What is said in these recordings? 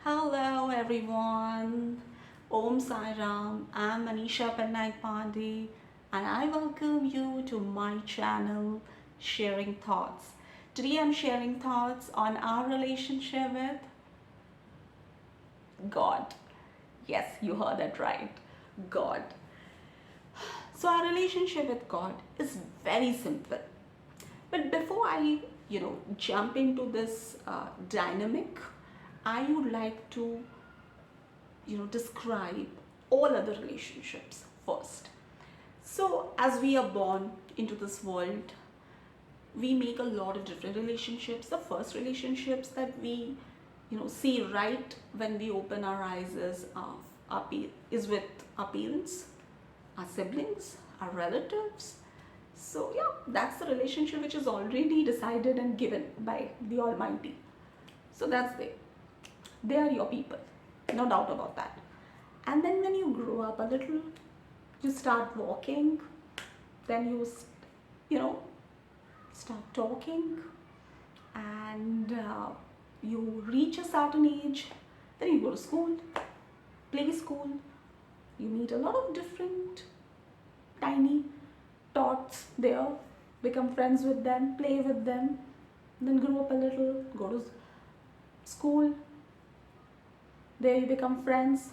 Hello everyone. Om Sai Ram. I'm Manisha Patnaik Pandey and I welcome you to my channel Sharing Thoughts. Today I'm sharing thoughts on our relationship with God. Yes, you heard that right. God. So our relationship with God is very simple. But before I, jump into this dynamic, I would like to describe all other relationships first. So as we are born into this world, we make a lot of different relationships. The first relationships that we see right when we open our eyes is with our parents, our siblings, our relatives. So yeah, that's the relationship which is already decided and given by the Almighty. So that's they are your people, no doubt about that. And then when you grow up a little, you start walking, then you know start talking, and you reach a certain age, then you go to school, play school, you meet a lot of different tiny tots there, become friends with them, play with them, then grow up a little, go to school, there you become friends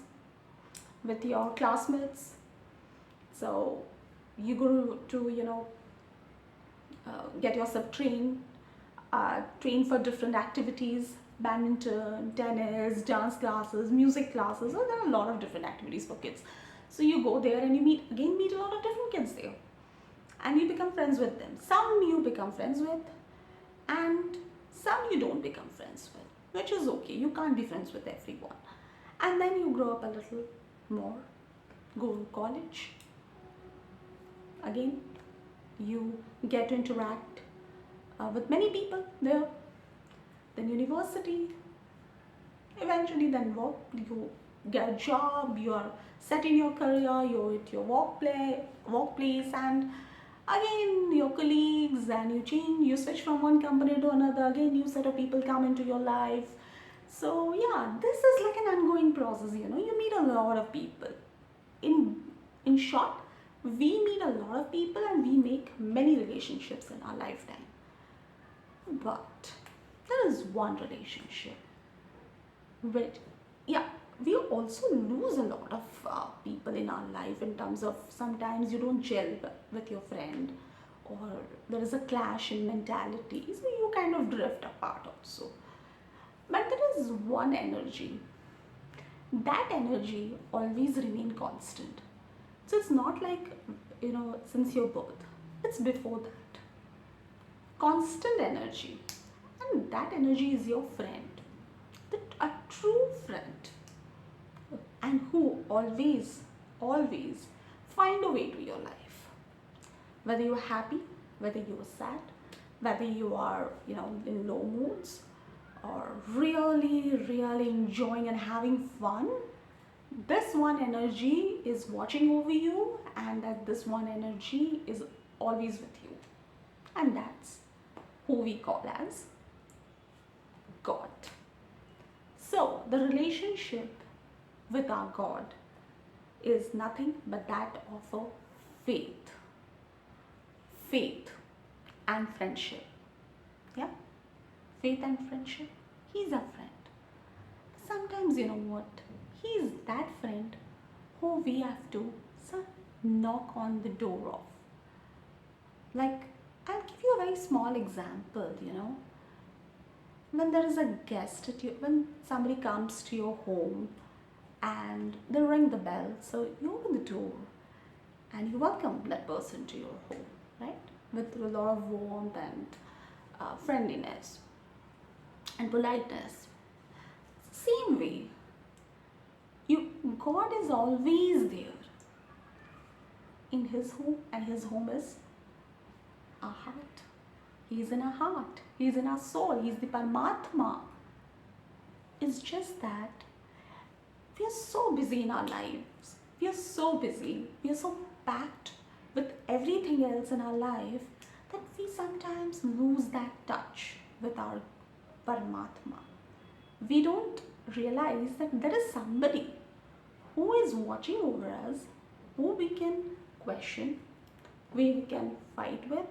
with your classmates. So you go to get yourself trained for different activities, badminton, tennis, dance classes, music classes. So there are a lot of different activities for kids. So you go there and you meet a lot of different kids there, and you become friends with them. Some you become friends with, and some you don't become friends with, which is okay. You can't be friends with everyone. And then you grow up a little more, go to college. Again, you get to interact with many people there. Then university, eventually then work, you get a job, you are set in your career, you're at your workplace, and again your colleagues, and you change, you switch from one company to another, again new set of people come into your life. So yeah, this is like an ongoing process, you meet a lot of people. In short, we meet a lot of people and we make many relationships in our lifetime. But there is one relationship which, yeah, we also lose a lot of people in our life, in terms of sometimes you don't gel with your friend, or there is a clash in mentality, so you kind of drift apart also. But there is one energy, that energy always remain constant. So it's not like, since your birth, it's before that. Constant energy. And that energy is your friend. A true friend. And who always find a way to your life. Whether you're happy, whether you're sad, whether you are, in low moods, or really enjoying and having fun, this one energy is watching over you, and that this one energy is always with you, and that's who we call as God. So the relationship with our God is nothing but that of a faith and friendship. Yeah, faith and friendship. He's a friend. Sometimes, you know what, he's that friend who we have to knock on the door of. Like, I'll give you a very small example. When there is a guest at you, when somebody comes to your home and they ring the bell, so you open the door and you welcome that person to your home, right, with a lot of warmth and friendliness and politeness. Same way, you God is always there in his home, and his home is our heart. He's in our heart, he's in our soul, he's the Paramatma. It's just that we are so busy in our lives, we are so busy, we are so packed with everything else in our life, that we sometimes lose that touch with our Paramatma. We don't realize that there is somebody who is watching over us, who we can question, who we can fight with,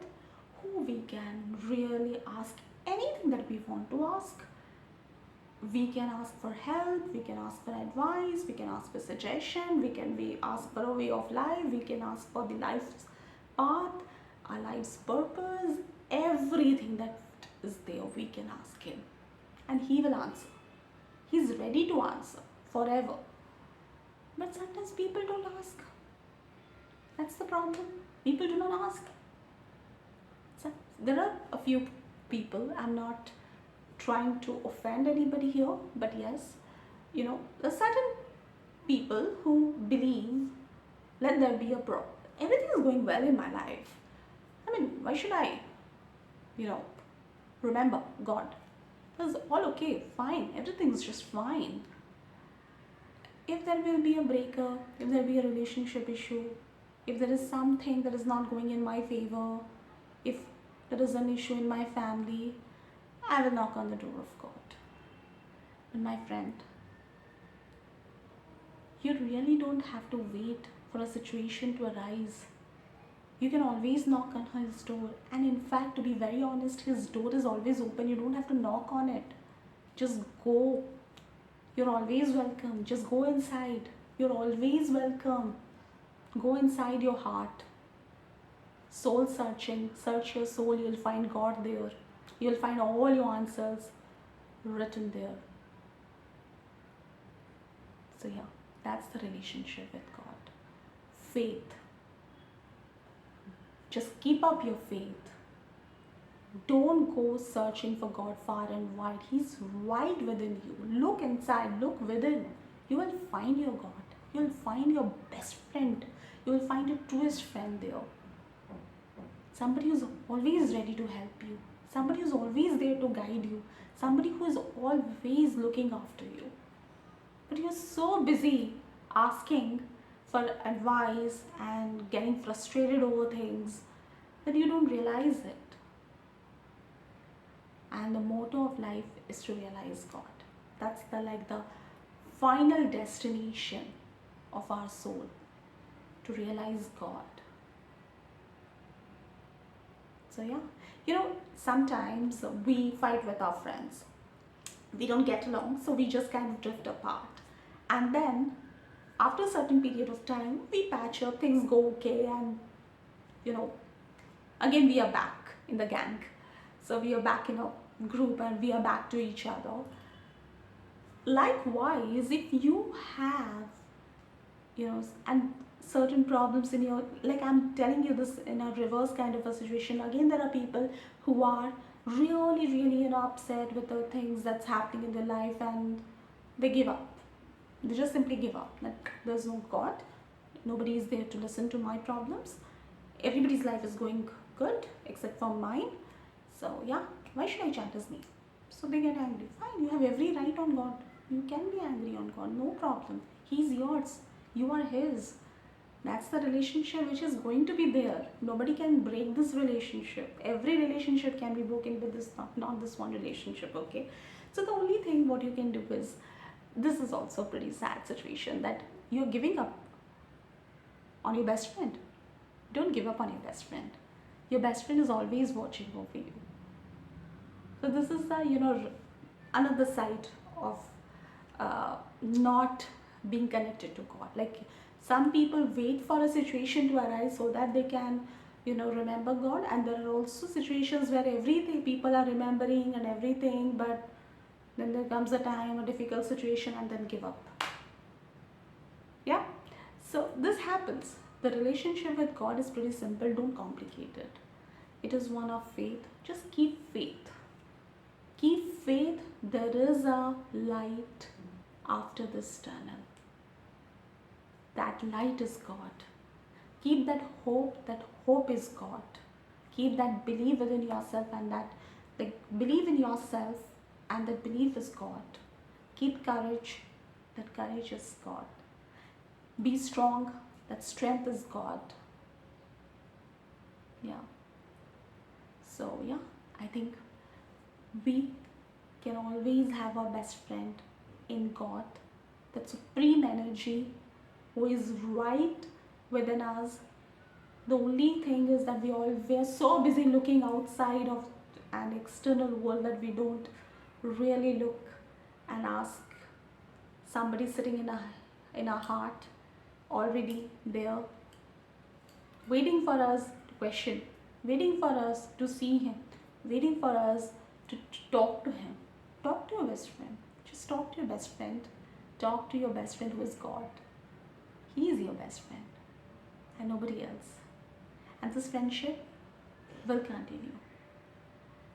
who we can really ask anything that we want to ask. We can ask for help, we can ask for advice, we can ask for suggestion, we ask for a way of life, we can ask for the life's path, our life's purpose, everything that is there we can ask him, and he will answer. He's ready to answer forever. But sometimes people don't ask. That's the problem. People do not ask. So there are a few people, I'm not trying to offend anybody here, but yes, there are certain people who believe, let there be a problem. Everything is going well in my life. I mean, why should I, remember God? It's all okay, fine, everything's just fine. If there will be a breakup, if there will be a relationship issue, if there is something that is not going in my favor, if there is an issue in my family, I will knock on the door of God. And my friend, you really don't have to wait for a situation to arise. You can always knock on his door. And in fact, to be very honest, his door is always open. You don't have to knock on it. Just go. You're always welcome. Just go inside. You're always welcome. Go inside your heart. Soul searching. Search your soul. You'll find God there. You'll find all your answers written there. So yeah, that's the relationship with God. Faith. Just keep up your faith. Don't go searching for God far and wide. He's right within you. Look inside, look within. You will find your God. You will find your best friend. You will find your truest friend there. Somebody who's always ready to help you. Somebody who's always there to guide you. Somebody who is always looking after you. But you're so busy asking for advice and getting frustrated over things that you don't realize it. And the motto of life is to realize God. That's the final destination of our soul, to realize God. So yeah, sometimes we fight with our friends. We don't get along, so we just kind of drift apart. And then after a certain period of time, we patch up, things go okay, and again we are back in the gang. So we are back in a group and we are back to each other. Likewise, if you have, and certain problems in your, like I'm telling you this in a reverse kind of a situation, again there are people who are really, really upset with the things that's happening in their life, and they give up. They just simply give up. Like, there's no God. Nobody is there to listen to my problems. Everybody's life is going good except for mine. So yeah, why should I chant his name? So they get angry. Fine, you have every right on God. You can be angry on God, no problem. He's yours. You are his. That's the relationship which is going to be there. Nobody can break this relationship. Every relationship can be broken with this, not this one relationship, okay? So the only thing what you can do is, this is also a pretty sad situation, that you're giving up on your best friend. Don't give up on your best friend. Your best friend is always watching over you. So this is the, another side of not being connected to God. Like, some people wait for a situation to arise so that they can, remember God. And there are also situations where everything, people are remembering and everything, but then there comes a time, a difficult situation, and then give up. Yeah? So this happens. The relationship with God is pretty simple. Don't complicate it. It is one of faith. Just keep faith. Keep faith. There is a light after this tunnel. That light is God. Keep that hope. That hope is God. Keep that belief within yourself, and that believe in yourself, and that belief is God. Keep courage. That courage is God. Be strong. That strength is God. Yeah. So yeah, I think we can always have our best friend in that supreme energy who is right within us. The only thing is that we are so busy looking outside of an external world that we don't really look and ask somebody sitting in our heart already there, waiting for us to question, waiting for us to see him, waiting for us to talk to him. Talk to your best friend. Just talk to your best friend. Talk to your best friend who is God. He is your best friend and nobody else. And this friendship will continue.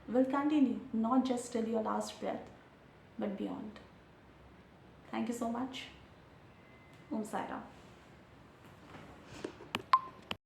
Will continue not just till your last breath, but beyond. Thank you so much. Om Sai Ram.